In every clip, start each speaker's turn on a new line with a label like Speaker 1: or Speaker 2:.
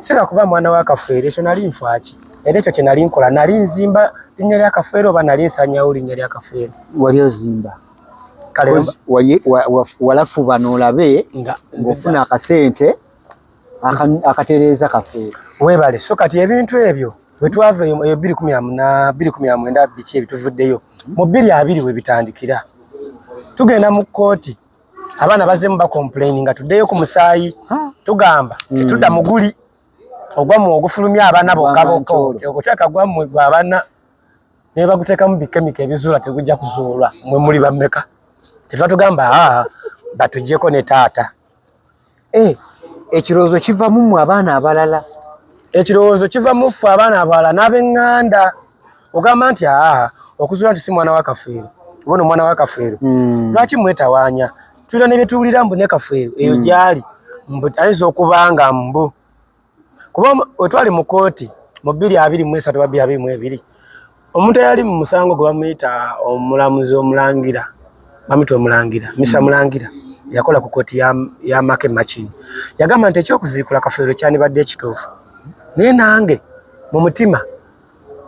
Speaker 1: sira kuba mwana wa Kafeero ekyo nali nfaaki era ekyo kye nali nkola nali nzimba linnya lya Kafeero oba nali nsanyawo linnya lya Kafeero
Speaker 2: wali ozimba kale walafu bano olabe ng'ofuna akasente akatereeza Kafeero
Speaker 1: weebale so kati ebintu ebyo bwe twava 2019 biki ebituvuddeyo mu 2020 we bitandikira tugenda mu kkooti abaana bazemu ba complaining nga tuddeyo ku musaayi tugamba tetudda muguli ogwamu ogufulumya abaana bokka oguteka gwammwe gwa abaana ne baguteekamu bikemika ebizuula tegujja kuzuulwa mwe muli bammeka tetwatugamba batuggyeko ne taata
Speaker 2: ekirowoozo kiva mu mmwe abaana abalala
Speaker 1: ekirowoozo kiva mu ffe abaana abalala n'ab'eŋŋanda ogamba nti okuzuula nti si mwana wa Kafeero bona omwana wa Kafeero lwaki mwetawaanya tulina ne bye tuwulira mbu ne Kafeero eyo gyali mbu ayinza okubanga mbu kuba wetwali mu kooti mu 2023 oba 2022 omuntu eyali mu musango gwe bamuyita omulamuzi omulangira bamuyita omulangira misa mulangira yakola ku kooti ya Make Machine yagamba nti ekyokuziikula Kafeero kyandibadde ekituufu naye nange mu mutima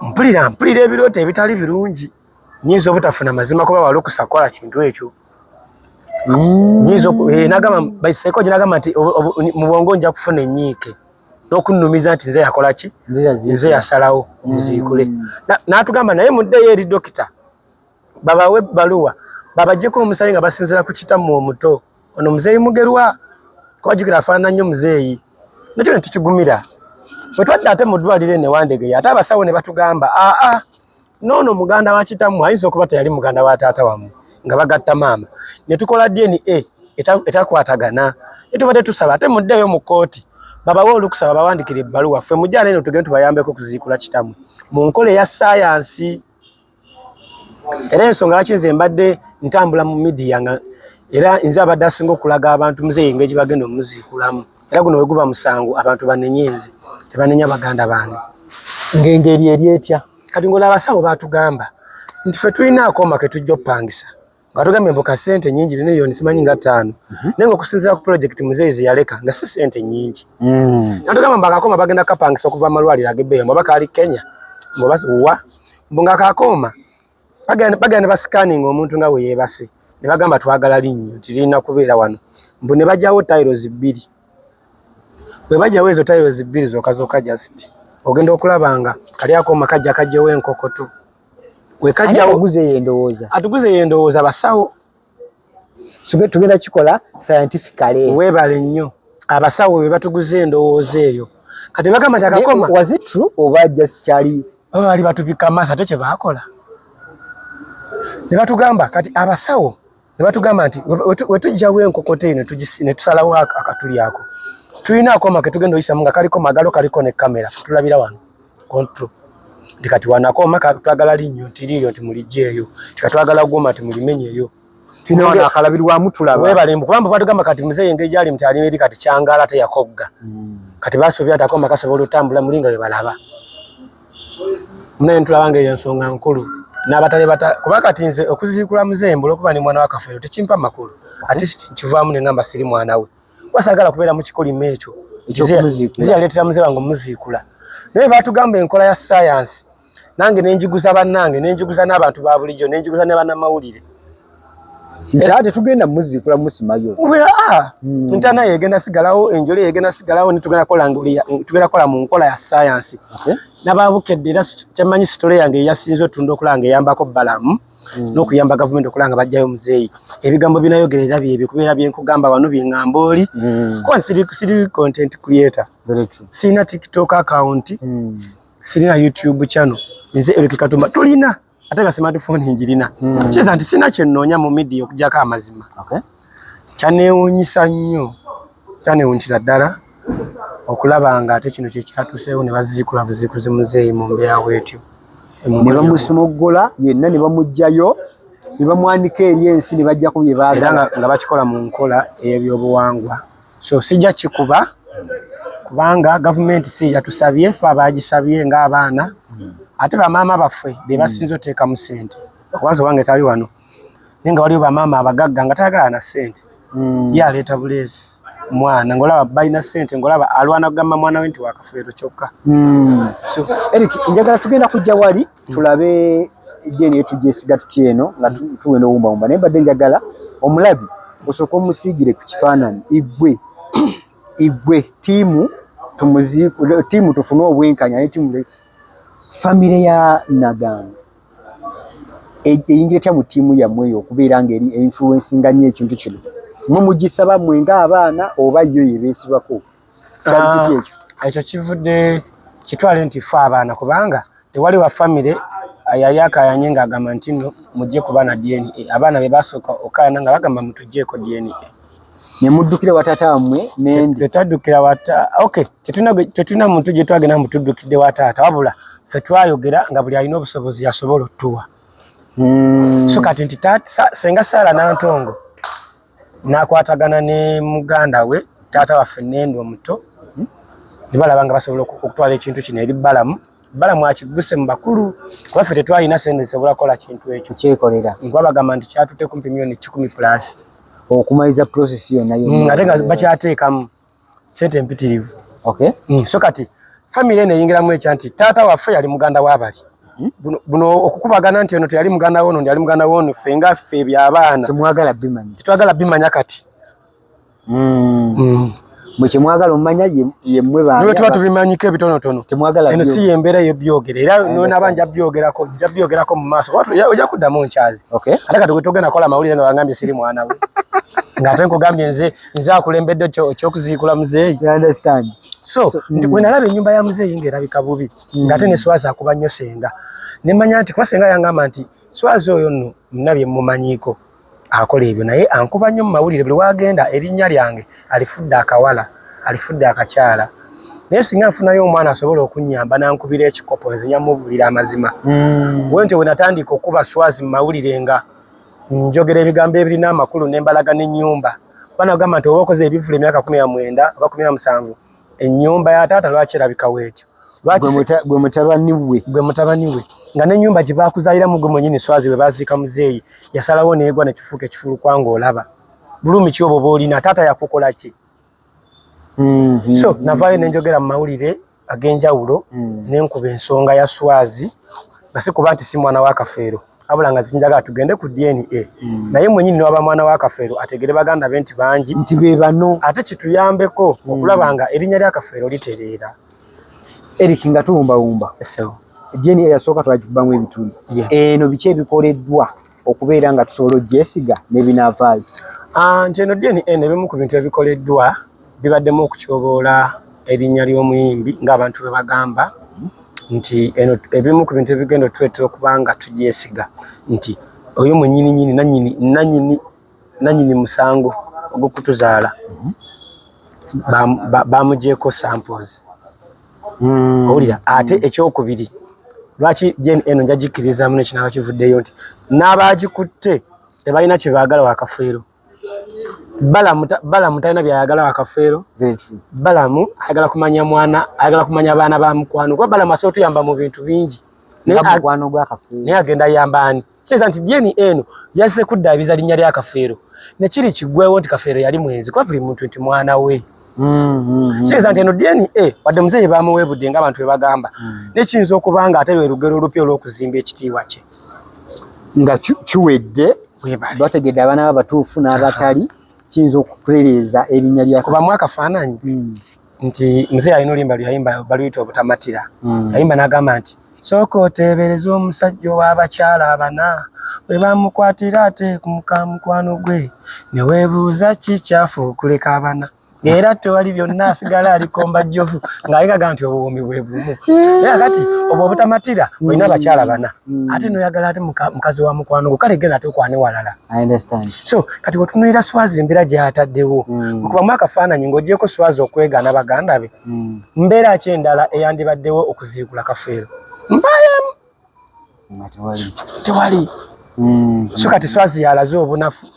Speaker 1: mpulira ebirooto ebitali birungi nyinza obutafuna mazima kuba wali okusakola kintu ekyo nyinza nagamba baiseko nagamba nti mu bwongo nja kufuna enyiike n'okunnumiza nti nze yakola ki nze yasalawo omuziikule n'atugamba naye muddeyo eri dokita babawe ebbaluwa babaggyeko omusayi nga basinzira ku kitammwe omuto ono muzeeyi Mugerwa kubajjukira afaanana nnyo muzeeyi nakyo ne tukigumira bwe twadde ate mu ddwaliro ne Wandege ate abasawo ne batugamba noono muganda wa kitammwe ayinza okuba teyali muganda wa taata wammwe nga bagatta maama ne tukola DNA etakwatagana ne tubadde tusaba ate muddeeyo mu kkooti babawe olukusaba bawandikira ebbaluwa ffe mujjana eno tugende tubayambeko kuziikula kitammwe mu nkola eya saayansi era ensonga lwaki nze mbadde ntambula mu midiya nga era nze abadde asinga okulaga abantu muzeeyi engeri bagenda omuziikulamu era guno we guba musango abantu banenye nze tebanenya baganda bange
Speaker 2: ng'engeri eri etya
Speaker 1: kati ng'olaba abasawo baatugamba nti ffe tulina akooma ke tujja oppangisa nga tugambye mbuka ssente nnyingi miliyoni simanyi nga 5 naye ng'okusinziira ku pulojekiti muzeeyi ze yaleka nga si ssente nnyingi natugamba mbu akakooma bagenda kapangisa okuva amalwaliro ag'ebbeeyi mbu bakali Kenya mbu nga akakooma bagenda ne basikaninga omuntu nga we yeebase ne bagamba twagala linnyo tirina kubeera wano mbu ne bajjawo tayirozi 2 bwe bajjawo ezo tayirozi 2 zokka just ogenda okulaba nga kali akooma kajja kajjewo enkokoto we kajjawo atuguze yendowooza basawo
Speaker 2: tugenda kikola scientifically
Speaker 1: weebale nnyo abasawo be batuguze endowooza eyo kati bagamba nti akakooma
Speaker 2: was it true oba just kyali
Speaker 1: bali batupika amaaso ate kye baakola ne batugamba kati abasawo ne batugamba nti we tujjawo enkokota eno ne tusalawo akatuli ako tulina akooma ke tugenda oyisamu nga kaliko magalo kaliko ne kamera tulabira wano control nti kati wano akooma twagala linnyo nti liiryo nti mulijjeeyo tikatwagala goma nti mulimenyeeyo
Speaker 2: Tino akalabirwamu tulaba.
Speaker 1: Webale mukubamba batugamba kati muzeeyi engeri gyali mutali eri kati kyangala te yakogga. Kati basuubira atakoma kasobola otambula mulinga we balaba. Mune ntulabanga eyo nsonga nkulu. N'abatale kuba kati nze okuziikula muzeeyi mbulo kuba ni mwana wa Kafeero tekimpa makulu. Ati kivaamu ne ngamba siri mwana we. Wasagala kubeera mu kikolimo ekyo. Ziyaleetera muzeeyi wange omuziikula. Naye batugamba enkola ya science. Nange nenjiguza bannange nenjiguza n'abantu ba bulijjo nenjiguza ne bannamawulire.
Speaker 2: Ate tugenda muziikula musimayo.
Speaker 1: Ntana yegenda sigalawo enjole yegenda sigalawo nitugenda kola mu nkola ya science. Nababukedde era kyamanyi story yange yasinze otunda okulanga eyambako balamu n'okuyamba government okulanga bajjayo muzeeyi. Ebigambo binayogerera byebyo kubeera byenkugamba wano byengamba oli. Kwa siri content creator. Sina TikTok account. Sina YouTube channel. Nze Eric Katumba tulina ate nga smartphone njirina. Kiza nti sina kyenoonya mu media okujjako amazima. Kyaneewuunyisa nnyo. Kyaneewuunyisa ddala okulaba nga ate kino kye kyatuuseewo ne baziikula buziikuzi muzeeyi mu mbeera bwetyo.
Speaker 2: Ne bamusumoggola yenna ne bamuggyayo ne bamwanika eri ensi ne bajjako bye baagala
Speaker 1: nga bakikola mu nkola ey'ebyobuwangwa. So sijja kikuba kubanga gavumenti si yatusabye ffe abaagisabye ng'abaana ate bamaama baffe be basinze oteekamu ssente. Okubanza wange tali wano naye nga waliwo bamaama abagagga nga tayagala na ssente ye aleeta buleesi mwana ngolaba balina sente ngolaba alwana kugamba mwana we nti wakafeero kyokka.
Speaker 2: So Eric njagala tugenda kujja wali tulabe deni yetu jesiga tutyeno nga tuweno wumba naye badde njagala omulabi osooka omusiigire ku kifaananyi igwe tiimu tufune obwenkanya ne tiimu famire ya Nagamba eyingira etya mu tiimu yammwe eyo okubeera ng'eri influencinga nnyo ekintu kino mwe mugisaba mmwe ng'abaana oba yo yebeesibako kyali kiki ekyo?
Speaker 1: Ekyo kivudde kitwale nti ffe abaana kubanga tewali wa famire yali akayanye ng'agamba nti no mujje kuba na DNA abaana be basooka okayana nga bagamba mutuggyeko DNA
Speaker 2: ne muddukira wa taata wammwe nendi
Speaker 1: tetaddukira wata okay tetuna muntu gye twagenda mutuddukidde wa taata wabula ffe twayogera nga buli alina obusobozi yasobola otuwa. So kati nti senga Saala Nantongo nakwatagana ne muganda we taata waffe Nendo omuto ne balaba nga basobola okutwala ekintu kino eri Balamu akiguse mu bakulu kuba ffe tetwalina sente zisobola kukola kintu ekyo
Speaker 2: kyekolera
Speaker 1: bagamba nti kyatute kumpi milioni 10+
Speaker 2: okumaliza process yonna
Speaker 1: ate nga bakyateekamu sente empitirivu.
Speaker 2: Okay.
Speaker 1: So kati family eno eyingiramu ekya nti taata waffe yali muganda w'abali buno okukubagana nti ono teyali muganda wono ndi ali muganda wono ffe nga ffe by'abaana tetwagala bimanya kati
Speaker 2: mwe kyemwagala omumanya yemmwe
Speaker 1: niwe tuba tubimanyiko ebitonotono eno si yembeera yebyogera era naba nja byogerako mu maaso ojja kuddamu nkyazi ate kati wetogenda kola amawulire nga wangambye siri mwana we ng'ate nkugambye nze akulembedde ekyokuziikula muzeeyi. So nti bwe nalaba ennyumba ya muzeeyi ng'erabika bubi ng'ate ne Swazi akuba nnyo senga ne mmanya nti kuba senga yangamba nti Swazi oyo nno nnabye mmumanyiiko akola ebyo naye ankuba nnyo mu mawulire buli wagenda erinnya lyange alifudde akawala alifudde akakyala naye singa nfunayo omwana asobola okunnyamba nankubira ekikopo nze nyamubuulira amazima. Bwentyo bwe natandika okuba Swazi mu mawulire nga njogera ebigambo ebirina amakulu n'embalaga n'ennyumba kuba nagamba nti oba okoze ebivula emyaka 19 oba 17 ennyumba ya taata lwaki erabika weekyo
Speaker 2: gwe
Speaker 1: mutabani we nga n'ennyumba gye baakuzaaliramu gwe mwennyini Swazi bwe baziika muzeeyi yasalawo neegwa nekifuuka ekifulukwa ng'olaba bulumi ki obwo bw'olina taata yakukola ki? So navaayo nenjogera mu mawulire ag'enjawulo nenkuba ensonga ya Swazi nga si kuba nti si mwana wa Kafeero abula nga zinjagala tugende ku DNA naye mwennyini waba mwana wa Kafeero ategere baganda be nti bangi
Speaker 2: nti be bano
Speaker 1: ate kituyambeko okulaba nga erinnya lya Kafeero litereera.
Speaker 2: Eric nga tuwumbawumba DNA yasooka twagikubamu ebitundu eno biki ebikoleddwa okubeera nga tusobola ogyesiga n'ebinaavaayo?
Speaker 1: Nti eno DNA ebimu ku bintu ebikoleddwa bibaddemu okutyoboola erinnya ly'omuyimbi ng'abantu bwe bagamba nti eno ebimu ku bintu ebigenda tuleetera okuba nga tugyesiga nti oyo mwennyini nanyini musango ogw'okutuzaala bamugyeko samples. Owulira ate ekyokubiri lwaki eno njagikkirizamu nekinaaba kivuddeyo nti n'abaagikutte tebalina kye baagala wa Kafeero. Balamu talina byayagala wa Kafeero. Balamu ayagala kumanya mwana ayagala kumanya abaana ba mukwano kuba Balamu asobola tuyamba mu bintu bingi naye agenda yamba ani kitegeeza nti DNA eno yazise kuddaabiza linnya lya Kafeero nekiri kiggwewo nti Kafeero yali mwenzi kuba buli muntu nti mwana we. Kitegeeza nti eno DNA wadde muzeeyi bamuweebudde ng'abantu bwe bagamba nekiyinza okuba nga ate lwe lugero olupya olw'okuzimba ekitiibwa kye
Speaker 2: nga kiwedde bategedde abaana b'abatuufu n'abatali kiyinza okutereeza erinnya lya
Speaker 1: kubamu akafaananyi nti muzeeyi alina oluyimba luyayimba baluyita obutamatira yayimba n'agamba nti sooka oteebereza omusajja ow'abakyala abana bwe bamukwatira ate ku mukwano gwe ne weebuuza kikyafu okuleka abana era tewali byonna asigala alikomba jjovu ng'ayagaga nti obuwumbi bwe bumu era kati obwo obutamatira olina abakyala bana ate noyagala ate mukazi wa mukwano gwo kale genda ate okwane walala. So kati wetunuulira Swazi embeera gy'ataddewo okubamu akafaananyi ng'oggyeko Swazi okwegaana baganda be mbeera ki endala eyandibaddewo okuziikula Kafeero mbaayemu tewali. So kati Swazi yalaze obunafu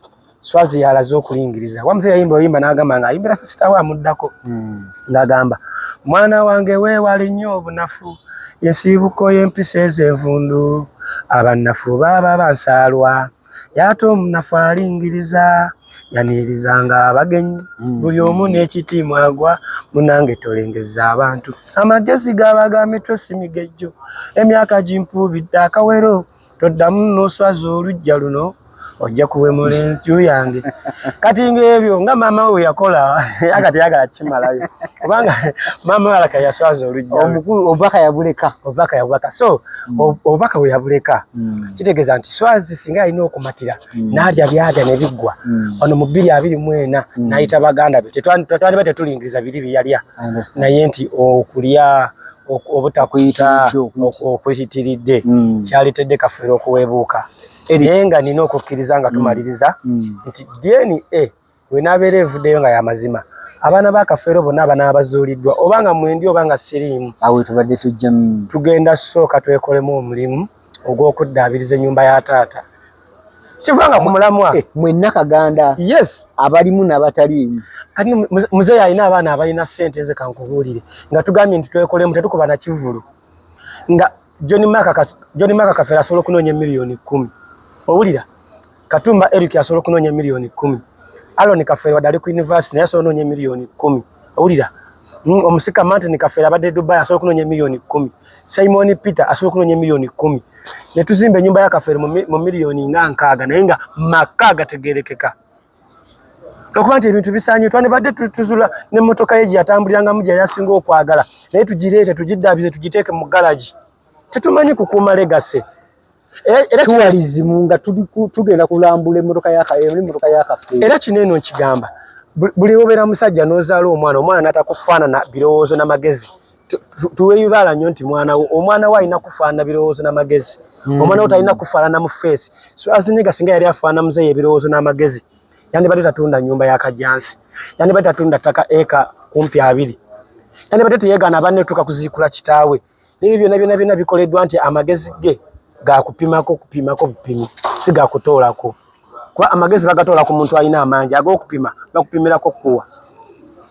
Speaker 1: Swazi yalaze okulingiriza wamuzeeyi yayimba oyimba n'agamba ng'ayimbira sisita we amuddako ng'agamba mwana wange weewale nnyo obunafu ensiibuko y'empisa ez'envundu abannafu baaba bansaalwa yato mnafalingiriza yanirizanga abagenyi buli omu n'ekiti mwagwa munange tolengeza abantu amagezi gabagambe tosimigejjo emyaka gimpubidde akawero toddamu n'oswaza olujja luno ojja kuwemula enju yange kati ng'ebyo nga maama we yakola akati yagala kimalayo kubanga maama we alaka yaswaza olujja
Speaker 2: omukulu obubaka yabuleka so obubaka we yabuleka kitegeeza nti swazi singa alina okumatira n'alya byalya ne biggwa ono mu 2024 n'ayita baganda be tetwali tetulingiriza biri byalya naye nti okulya obutakuyita okwitiridde kyalitedde Kafeero okuweebuuka naye nga nina okukkiriza nga tumaliriza nti DNA bwenabeera evuddeyo nga y'amazima abaana ba Kafeero bonna abanaabazuuliddwa obanga mwendi obanga siriimu awe tubadde tujja
Speaker 1: tugenda sooka twekolemu omulimu ogw'okuddaabiriza ennyumba ya taata kivanga ku mulamwa
Speaker 2: mwenna Kaganda
Speaker 1: yes
Speaker 2: abalimu n'abataliimu
Speaker 1: kati muzeeyi alina abaana abalina ssente ze kankubuulire nga tugambye nti twekolemu tetukuba na kivulu nga John Maka Kafeero asobola okunoonya miliyoni 10 owulira Katumba Eric asobola okunoonya miliyoni 10 Alon Kafeero wadde ali ku university naye asobola okunoonya miliyoni 10 owulira omusika Martin Kafeero abadde Dubai asobola okunoonya miliyoni 10 Simon Peter asobola okunoonya miliyoni 10 ne tuzimba ennyumba ya Kafeero mu miliyoni nga 6 naye nga maka gategerekeka okuba nti ebintu bisaanye twandibadde tuzula n'emmotoka ye gyeyatambuliranga gye yasinga okwagala naye tugireete tugiddaabirize tugiteeke mu galaji tetumanyi kukuuma legase era
Speaker 2: tuwalizimu nga tugenda kulambula emmotoka ya Kafeero
Speaker 1: era kino eno nkigamba buli obeera musajja n'ozaala omwana n'atakufaanana birowoozo n'amagezi tuweeyubala nnyo nti omwana we alina kufaanana birowoozo n'amagezi omwana we talina kufaanana mu feesi so azinyiga singa yali afaanana muzeeyi ebirowoozo n'amagezi yandibadde tatunda nnyumba ya Kajjansi yandibadde tatunda ttaka eka kumpi 2 yandibadde teyeegaana bannetuuka kuziikula kitaawe n'ebyo byonna bikoleddwa nti amagezi ge gakupimako bupimi si gakutoolako kuba amagezi bagatoola ku muntu alina amangi ag'okupima bakupimirako kuwa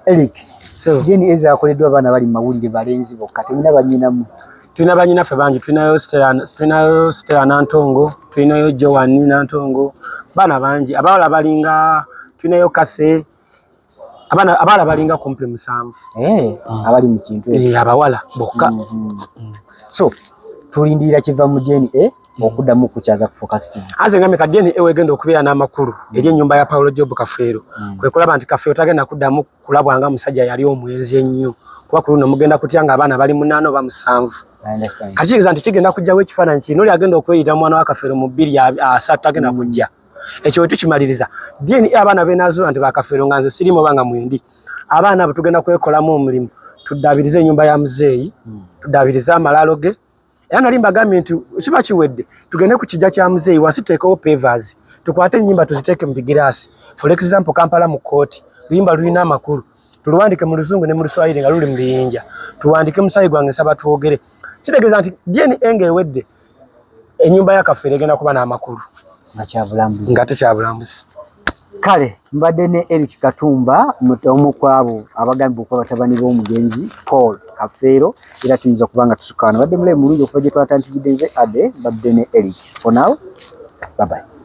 Speaker 2: Eric DNA ezaakoleddwa abaana bali mu mawulire balenzi bokka temulina bannyinamu
Speaker 1: tulina bannyinaffe bangi tulinayo Stella Nantongo tulinayo Joan Nantongo baana bangi abawala balinga tulinayo Kathe abawala balinga kumpi 7
Speaker 2: abali mu kintu
Speaker 1: abawala bokka
Speaker 2: so tulindirira kiva mu DNA okuddamu okukyaza ku Focus TV
Speaker 1: aze ngambe ka DNA wegenda okubeera n'amakulu eri ennyumba ya Paulo Job Kafeero kwe kulaba nti Kafeero tagenda kuddamu kulabwanga musajja yali omwenzi ennyo kuba ku luno mugenda kutya nga abaana bali 8 oba 7 kati kigeza nti kigenda kujjawo ekifaananyi kino oli agenda okweyita mwana wa Kafeero mu 2 tagenda kujja ekyo bwe tukimaliriza DNA abaana beenazuula nti ba Kafeero nga nze sirimu oba nga mwendi abaana abo tugenda kwekolamu omulimu tuddaabirize ennyumba ya muzeeyi tuddaabirize amalaalo ge era nali mbagambye nti kiba kiwedde tugende ku kijja kya muzeeyi wansi tuteekewo pavers tukwate ennyimba tuziteeke mu bigiraasi for example Kampala mu kooti luyimba lulina amakulu tuluwandike mu Luzungu ne mu Luswayiri nga luli mu biyinja tuwandike musaayi gwange nsaba twogere kitegeeza nti DNA ng'ewedde ennyumba ya Kafeero egenda kuba n'amakulu nga tekyabulambuzi
Speaker 2: kale mbadde ne Eric Katumba omu kwabo abagambye okuba batabani b'omugenzi Paul Kafeero era tuyinza kubanga tusukana badde mulemu mulungi okuva gye twatandikidde nze ade mbadde ne Eric for now bye bye